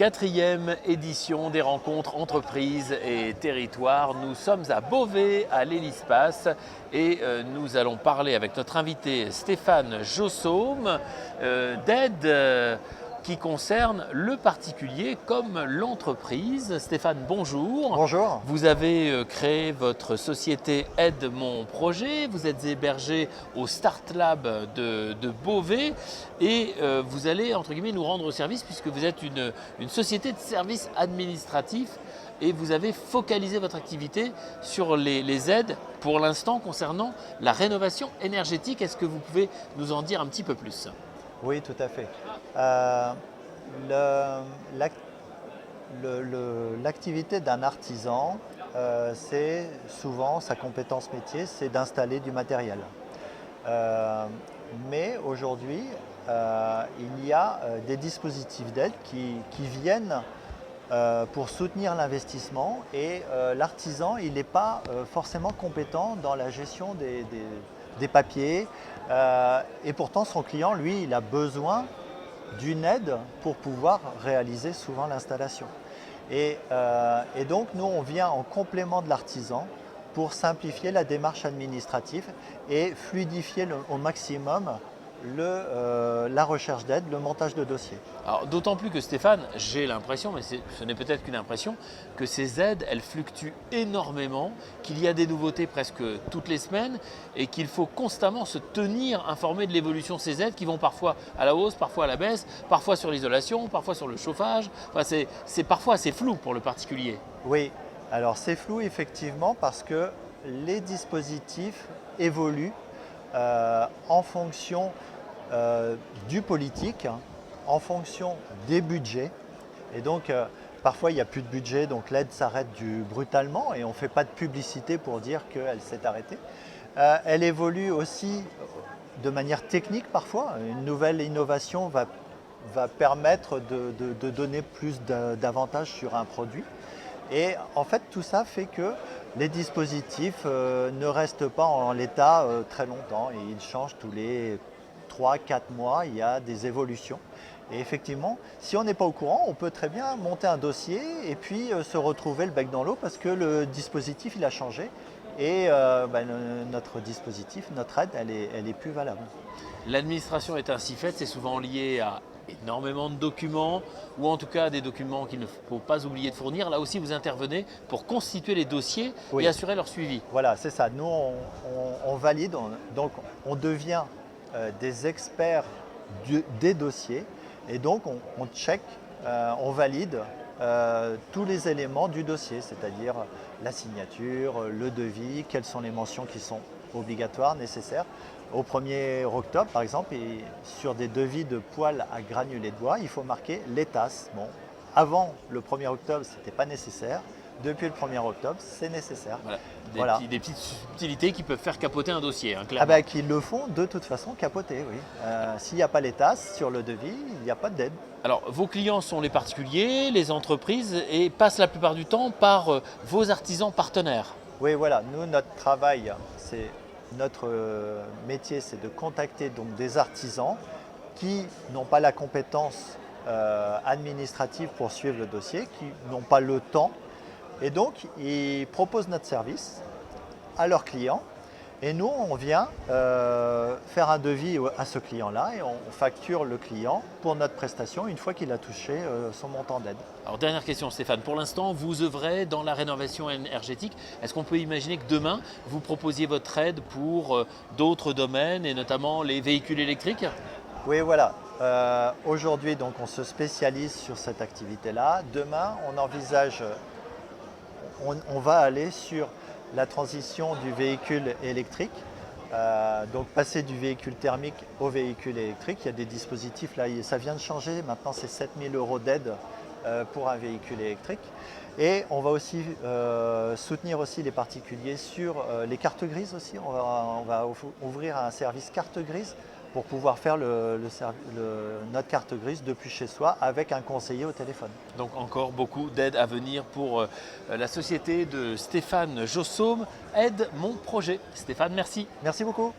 4e édition des rencontres entreprises et territoires. Nous sommes à Beauvais, à l'Hélispace, et nous allons parler avec notre invité Stéphane Jossaume d'aide qui concerne le particulier comme l'entreprise. Stéphane, bonjour. Bonjour. Vous avez créé votre société Aide mon projet. Vous êtes hébergé au Start Lab de Beauvais et vous allez, entre guillemets, nous rendre service puisque vous êtes une société de services administratifs et vous avez focalisé votre activité sur les aides pour l'instant concernant la rénovation énergétique. Est-ce que vous pouvez nous en dire un petit peu plus ? Oui, tout à fait. L'activité d'un artisan, c'est souvent sa compétence métier, c'est d'installer du matériel. Mais aujourd'hui, il y a des dispositifs d'aide qui viennent pour soutenir l'investissement et l'artisan, il n'est pas forcément compétent dans la gestion des papiers et pourtant son client, lui, il a besoin d'une aide pour pouvoir réaliser souvent l'installation. Et donc nous, on vient en complément de l'artisan pour simplifier la démarche administrative et fluidifier au maximum la recherche d'aide, le montage de dossiers. Alors d'autant plus que Stéphane, j'ai l'impression, mais ce n'est peut-être qu'une impression, que ces aides, elles fluctuent énormément, qu'il y a des nouveautés presque toutes les semaines et qu'il faut constamment se tenir informé de l'évolution de ces aides qui vont parfois à la hausse, parfois à la baisse, parfois sur l'isolation, parfois sur le chauffage. Enfin, c'est parfois assez flou pour le particulier. Oui, alors c'est flou effectivement parce que les dispositifs évoluent en fonction du politique, en fonction des budgets. Et donc, parfois, il n'y a plus de budget, donc l'aide s'arrête brutalement et on ne fait pas de publicité pour dire qu'elle s'est arrêtée. Elle évolue aussi de manière technique parfois. Une nouvelle innovation va permettre de donner plus d'avantages sur un produit. Et en fait, tout ça fait que les dispositifs ne restent pas en l'état très longtemps et ils changent tous les 3-4 mois, il y a des évolutions. Et effectivement, si on n'est pas au courant, on peut très bien monter un dossier et puis se retrouver le bec dans l'eau parce que le dispositif il a changé et notre dispositif, notre aide, elle est plus valable. L'administration est ainsi faite, c'est souvent lié à énormément de documents ou en tout cas des documents qu'il ne faut pas oublier de fournir. Là aussi, vous intervenez pour constituer les dossiers et assurer leur suivi. Voilà, c'est ça. Nous, on valide, donc on devient des experts des dossiers et donc on check, on valide tous les éléments du dossier, c'est-à-dire la signature, le devis, quelles sont les mentions qui sont obligatoires, nécessaires. Au 1er octobre, par exemple, et sur des devis de poêle à granulés de bois, il faut marquer les tasses. Bon, avant le 1er octobre, ce n'était pas nécessaire. Depuis le 1er octobre, c'est nécessaire. Voilà. Des petites subtilités qui peuvent faire capoter un dossier, hein, clairement. Qui le font de toute façon capoter, oui. S'il n'y a pas les tasses sur le devis, il n'y a pas d'aide. Alors, vos clients sont les particuliers, les entreprises et passent la plupart du temps par vos artisans partenaires. Oui, voilà. Nous, notre travail, notre métier, c'est de contacter donc des artisans qui n'ont pas la compétence administrative pour suivre le dossier, qui n'ont pas le temps. Et donc, ils proposent notre service à leurs clients. Et nous, on vient faire un devis à ce client-là et on facture le client pour notre prestation une fois qu'il a touché son montant d'aide. Alors, dernière question Stéphane, pour l'instant, vous œuvrez dans la rénovation énergétique. Est-ce qu'on peut imaginer que demain, vous proposiez votre aide pour d'autres domaines et notamment les véhicules électriques ? Oui, voilà. Aujourd'hui, donc, on se spécialise sur cette activité-là. Demain, on envisage, on va aller sur la transition du véhicule électrique, donc passer du véhicule thermique au véhicule électrique. Il y a des dispositifs, là, ça vient de changer, maintenant c'est 7 000 € d'aide pour un véhicule électrique. Et on va aussi soutenir aussi les particuliers sur les cartes grises aussi. On va ouvrir un service carte grise pour pouvoir faire notre carte grise depuis chez soi avec un conseiller au téléphone. Donc encore beaucoup d'aides à venir pour la société de Stéphane Jossaume, Aide mon projet. Stéphane, merci. Merci beaucoup.